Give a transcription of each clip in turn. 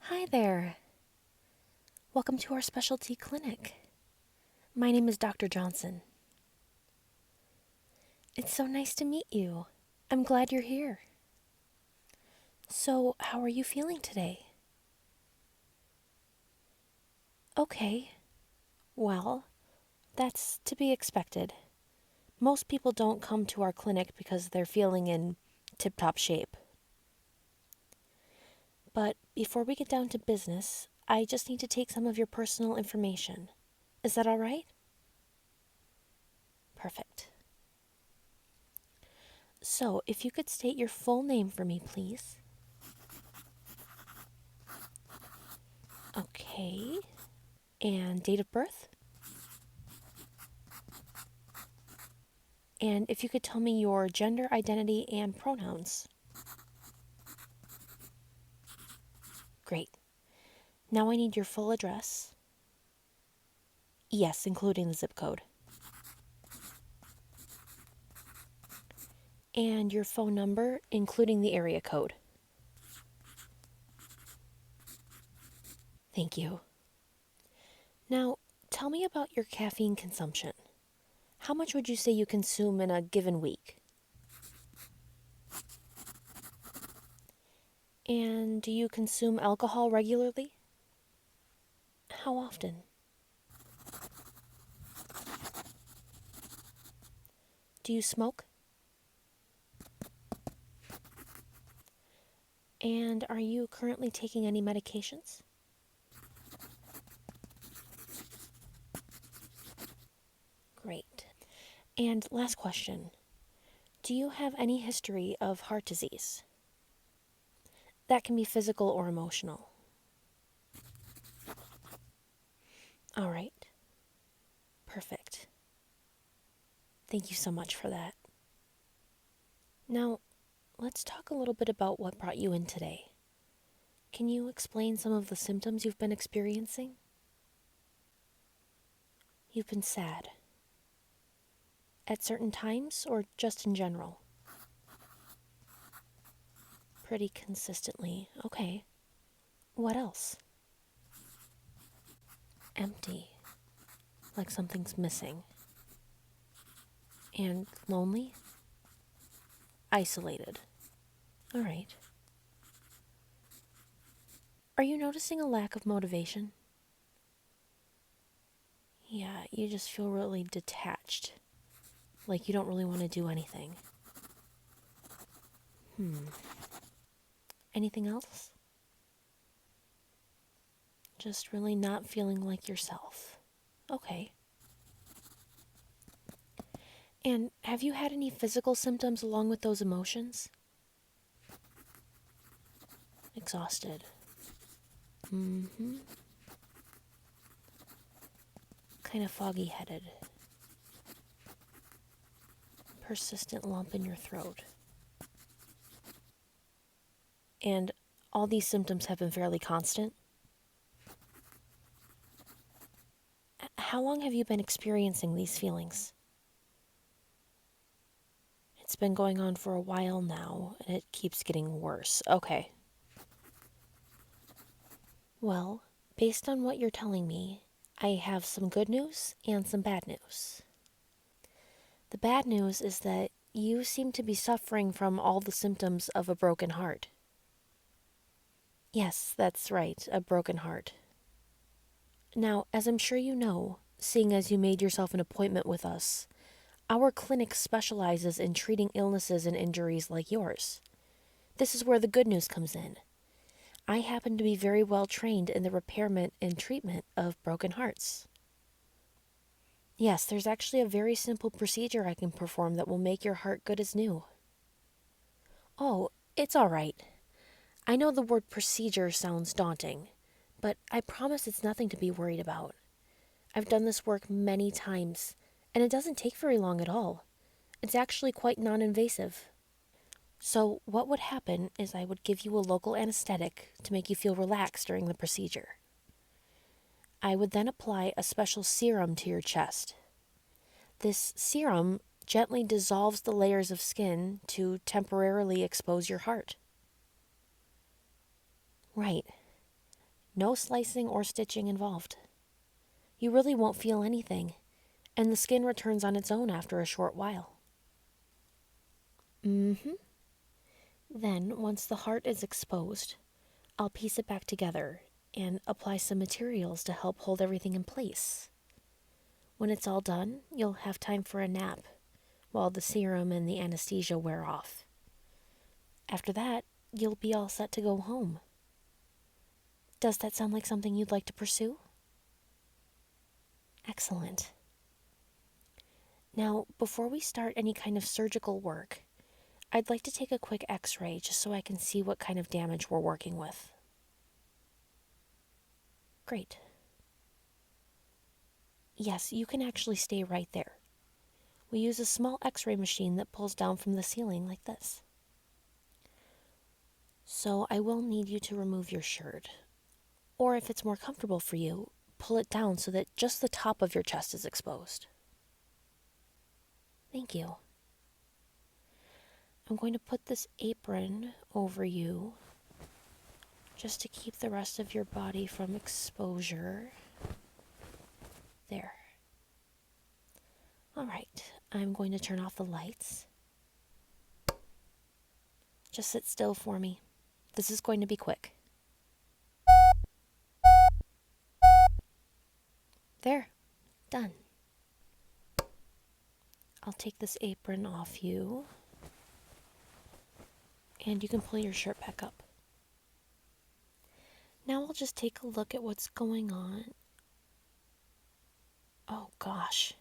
Hi there. Welcome to our specialty clinic. My name is Dr. Johnson. It's so nice to meet you. I'm glad you're here. So, how are you feeling today? Okay. Well, that's to be expected. Most people don't come to our clinic because they're feeling in tip-top shape. But before we get down to business, I just need to take some of your personal information. Is that all right? Perfect. So, if you could state your full name for me, please. Okay. And date of birth? And if you could tell me your gender identity and pronouns. Great. Now I need your full address. Yes, including the zip code. And your phone number, including the area code. Thank you. Now, tell me about your caffeine consumption. How much would you say you consume in a given week? And do you consume alcohol regularly? How often? Do you smoke? And are you currently taking any medications? Great. And last question. Do you have any history of heart disease? That can be physical or emotional. All right. Perfect. Thank you so much for that. Now, let's talk a little bit about what brought you in today. Can you explain some of the symptoms you've been experiencing? You've been sad. At certain times or just in general? Pretty consistently. Okay. What else? Empty. Like something's missing. And lonely? Isolated. All right. Are you noticing a lack of motivation? Yeah, you just feel really detached. Like you don't really want to do anything. Anything else? Just really not feeling like yourself. Okay. And have you had any physical symptoms along with those emotions? Exhausted. Kind of foggy-headed. Persistent lump in your throat. And all these symptoms have been fairly constant? How long have you been experiencing these feelings? It's been going on for a while now, and it keeps getting worse. Okay. Well, based on what you're telling me, I have some good news and some bad news. The bad news is that you seem to be suffering from all the symptoms of a broken heart. Yes, that's right, a broken heart. Now, as I'm sure you know, seeing as you made yourself an appointment with us, our clinic specializes in treating illnesses and injuries like yours. This is where the good news comes in. I happen to be very well trained in the repairment and treatment of broken hearts. Yes, there's actually a very simple procedure I can perform that will make your heart good as new. Oh, it's all right. I know the word procedure sounds daunting, but I promise it's nothing to be worried about. I've done this work many times, and it doesn't take very long at all. It's actually quite non-invasive. So what would happen is I would give you a local anesthetic to make you feel relaxed during the procedure. I would then apply a special serum to your chest. This serum gently dissolves the layers of skin to temporarily expose your heart. Right. No slicing or stitching involved. You really won't feel anything, and the skin returns on its own after a short while. Mm-hmm. Then, once the heart is exposed, I'll piece it back together and apply some materials to help hold everything in place. When it's all done, you'll have time for a nap while the serum and the anesthesia wear off. After that, you'll be all set to go home. Does that sound like something you'd like to pursue? Excellent. Now, before we start any kind of surgical work, I'd like to take a quick x-ray just so I can see what kind of damage we're working with. Great. Yes, you can actually stay right there. We use a small x-ray machine that pulls down from the ceiling like this. So I will need you to remove your shirt. Or if it's more comfortable for you, pull it down so that just the top of your chest is exposed. Thank you. I'm going to put this apron over you just to keep the rest of your body from exposure. There. All right, I'm going to turn off the lights. Just sit still for me. This is going to be quick. There, done. I'll take this apron off you, and you can pull your shirt back up. Now I'll just take a look at what's going on. Oh gosh.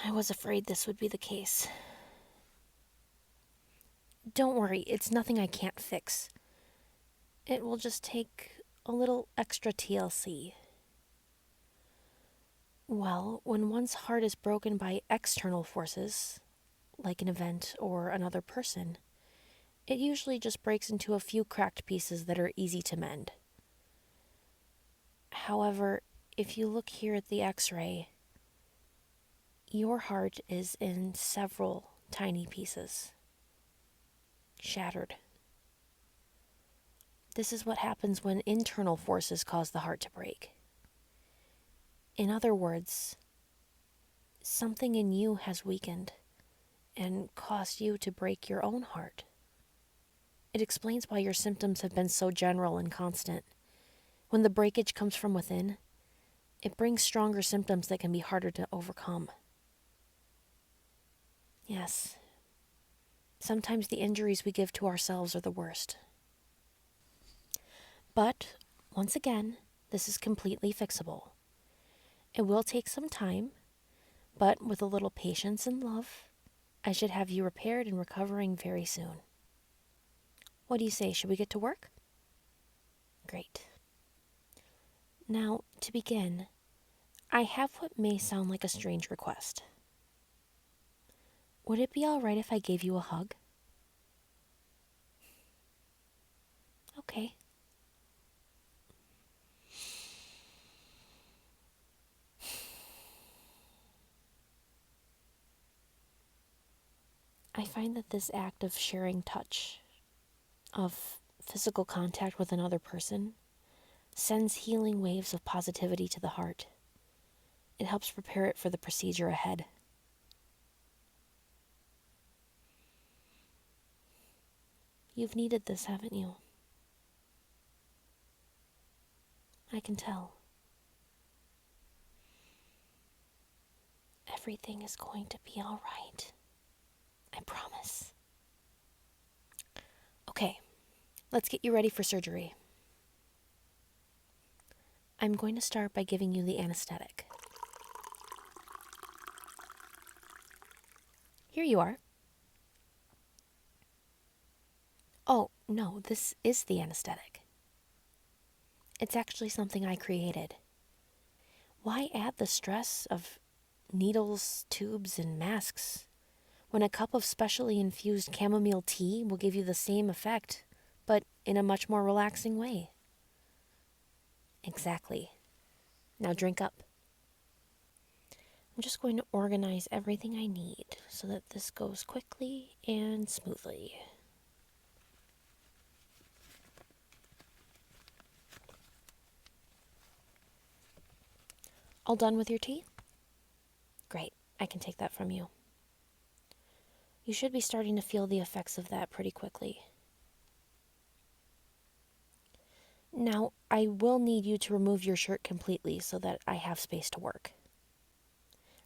I was afraid this would be the case. Don't worry, it's nothing I can't fix. It will just take a little extra TLC. Well, when one's heart is broken by external forces, like an event or another person, it usually just breaks into a few cracked pieces that are easy to mend. However, if you look here at the x-ray, your heart is in several tiny pieces. Shattered. This is what happens when internal forces cause the heart to break. In other words, something in you has weakened and caused you to break your own heart. It explains why your symptoms have been so general and constant. When the breakage comes from within, it brings stronger symptoms that can be harder to overcome. Yes, sometimes the injuries we give to ourselves are the worst. But, once again, this is completely fixable. It will take some time, but with a little patience and love, I should have you repaired and recovering very soon. What do you say, should we get to work? Great. Now, to begin, I have what may sound like a strange request. Would it be all right if I gave you a hug? Okay. I find that this act of sharing touch, of physical contact with another person, sends healing waves of positivity to the heart. It helps prepare it for the procedure ahead. You've needed this, haven't you? I can tell. Everything is going to be all right. I promise. Okay, let's get you ready for surgery. I'm going to start by giving you the anesthetic. Here you are. Oh, no, this is the anesthetic. It's actually something I created. Why add the stress of needles, tubes, and masks when a cup of specially infused chamomile tea will give you the same effect, but in a much more relaxing way? Exactly. Now drink up. I'm just going to organize everything I need so that this goes quickly and smoothly. All done with your tea? Great, I can take that from you. You should be starting to feel the effects of that pretty quickly. Now, I will need you to remove your shirt completely so that I have space to work.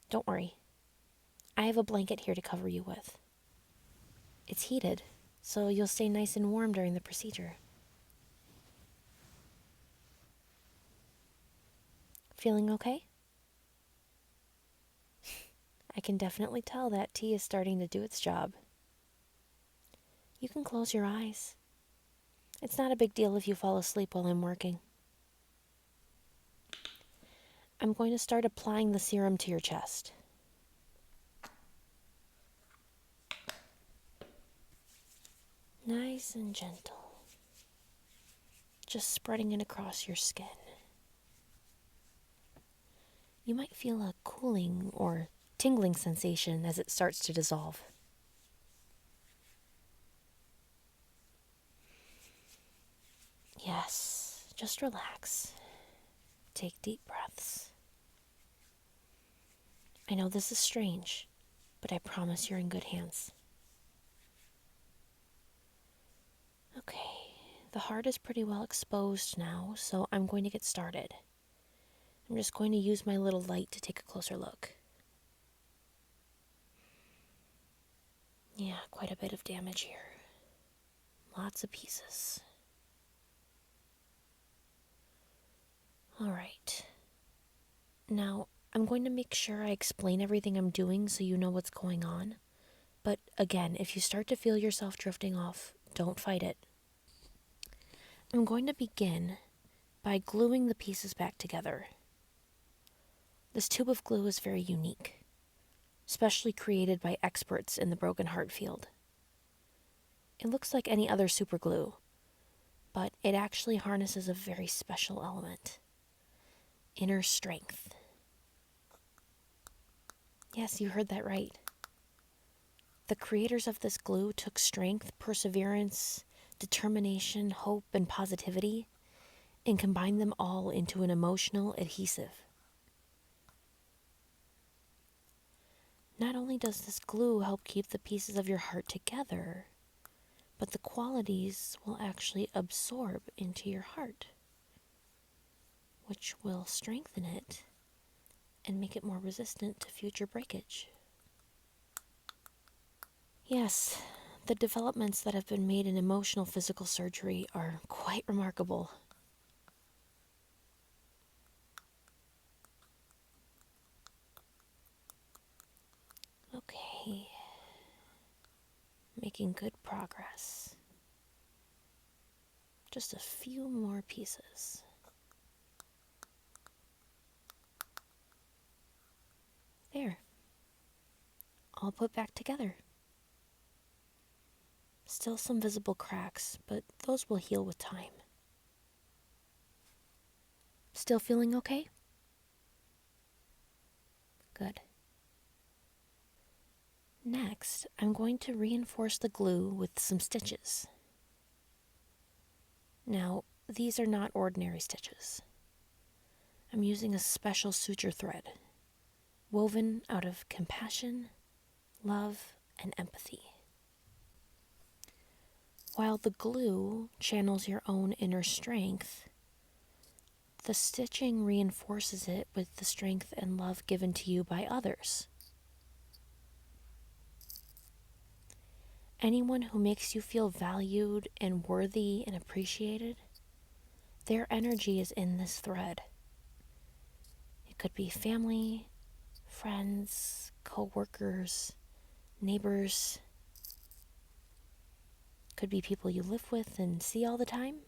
Don't worry. I have a blanket here to cover you with. It's heated, so you'll stay nice and warm during the procedure. Feeling okay? I can definitely tell that tea is starting to do its job. You can close your eyes. It's not a big deal if you fall asleep while I'm working. I'm going to start applying the serum to your chest. Nice and gentle. Just spreading it across your skin. You might feel a cooling or tingling sensation as it starts to dissolve. Yes, just relax. Take deep breaths. I know this is strange, but I promise you're in good hands. Okay, the heart is pretty well exposed now, so I'm going to get started. I'm just going to use my little light to take a closer look. Yeah, quite a bit of damage here. Lots of pieces. All right. Now, I'm going to make sure I explain everything I'm doing so you know what's going on. But again, if you start to feel yourself drifting off, don't fight it. I'm going to begin by gluing the pieces back together. This tube of glue is very unique, specially created by experts in the broken heart field. It looks like any other super glue, but it actually harnesses a very special element: inner strength. Yes, you heard that right. The creators of this glue took strength, perseverance, determination, hope, and positivity and combined them all into an emotional adhesive. Not only does this glue help keep the pieces of your heart together, but the qualities will actually absorb into your heart, which will strengthen it and make it more resistant to future breakage. Yes, the developments that have been made in emotional physical surgery are quite remarkable. Okay, making good progress. Just a few more pieces. There. All put back together. Still some visible cracks, but those will heal with time. Still feeling okay? Good. Next, I'm going to reinforce the glue with some stitches. Now, these are not ordinary stitches. I'm using a special suture thread, woven out of compassion, love, and empathy. While the glue channels your own inner strength, the stitching reinforces it with the strength and love given to you by others. Anyone who makes you feel valued and worthy and appreciated, their energy is in this thread. It could be family, friends, co-workers, neighbors. Could be people you live with and see all the time.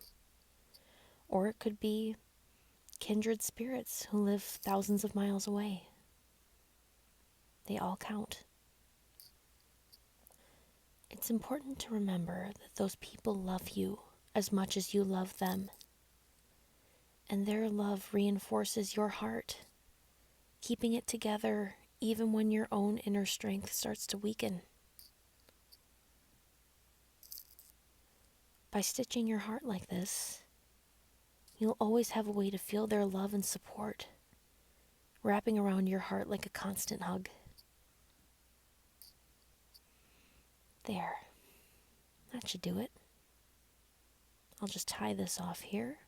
Or it could be kindred spirits who live thousands of miles away. They all count. It's important to remember that those people love you as much as you love them. And their love reinforces your heart, keeping it together even when your own inner strength starts to weaken. By stitching your heart like this, you'll always have a way to feel their love and support, wrapping around your heart like a constant hug. There. That should do it. I'll just tie this off here.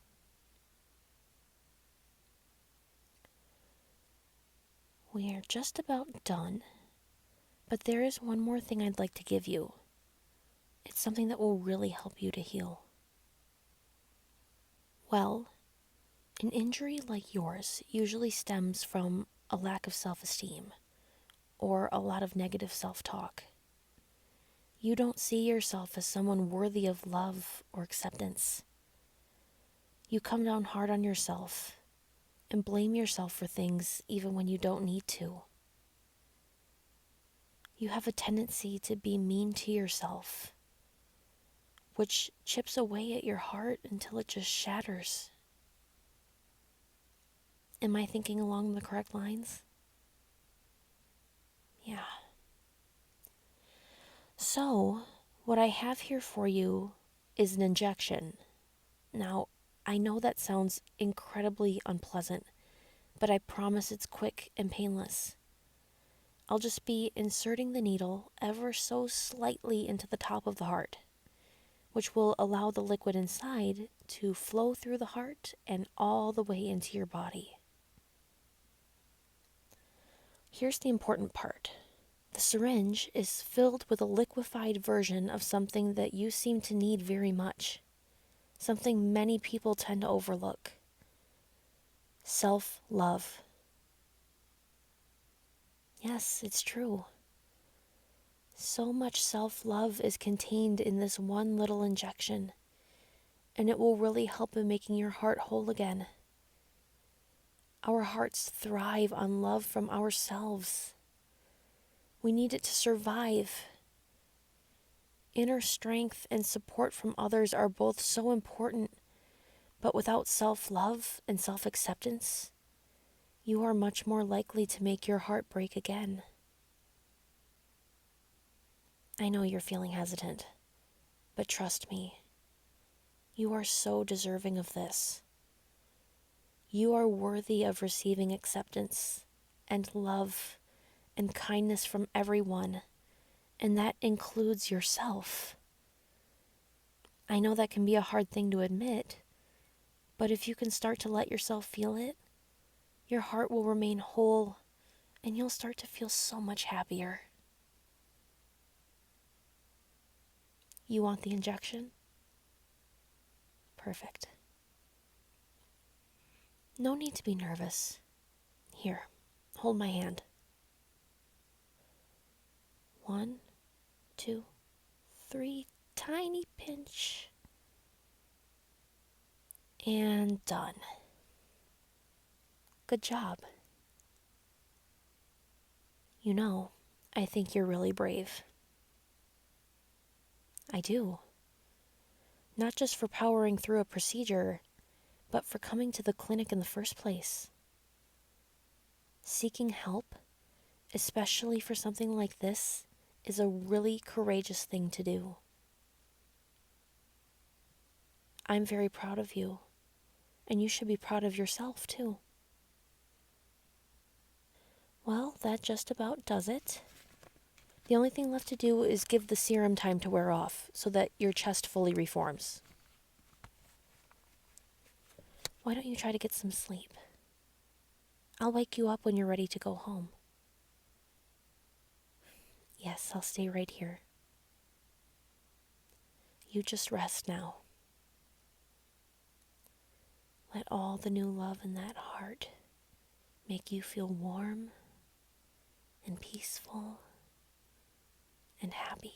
We are just about done, but there is one more thing I'd like to give you. It's something that will really help you to heal. Well, an injury like yours usually stems from a lack of self-esteem or a lot of negative self-talk. You don't see yourself as someone worthy of love or acceptance. You come down hard on yourself and blame yourself for things even when you don't need to. You have a tendency to be mean to yourself, which chips away at your heart until it just shatters. Am I thinking along the correct lines? Yeah. So, what I have here for you is an injection. Now, I know that sounds incredibly unpleasant, but I promise it's quick and painless. I'll just be inserting the needle ever so slightly into the top of the heart, which will allow the liquid inside to flow through the heart and all the way into your body. Here's the important part. The syringe is filled with a liquefied version of something that you seem to need very much, something many people tend to overlook. Self-love. Yes, it's true. So much self-love is contained in this one little injection, and it will really help in making your heart whole again. Our hearts thrive on love from ourselves. We need it to survive. Inner strength and support from others are both so important, but without self-love and self-acceptance, you are much more likely to make your heart break again. I know you're feeling hesitant, but trust me, you are so deserving of this. You are worthy of receiving acceptance and love and kindness from everyone, and that includes yourself. I know that can be a hard thing to admit, but if you can start to let yourself feel it, your heart will remain whole, and you'll start to feel so much happier. You want the injection? Perfect. No need to be nervous. Here, hold my hand. 1, 2, 3, tiny pinch. And done. Good job. You know, I think you're really brave. I do. Not just for powering through a procedure, but for coming to the clinic in the first place. Seeking help, especially for something like this, is a really courageous thing to do. I'm very proud of you, and you should be proud of yourself too. Well, that just about does it. The only thing left to do is give the serum time to wear off so that your chest fully reforms. Why don't you try to get some sleep? I'll wake you up when you're ready to go home. Yes, I'll stay right here. You just rest now. Let all the new love in that heart make you feel warm and peaceful and happy.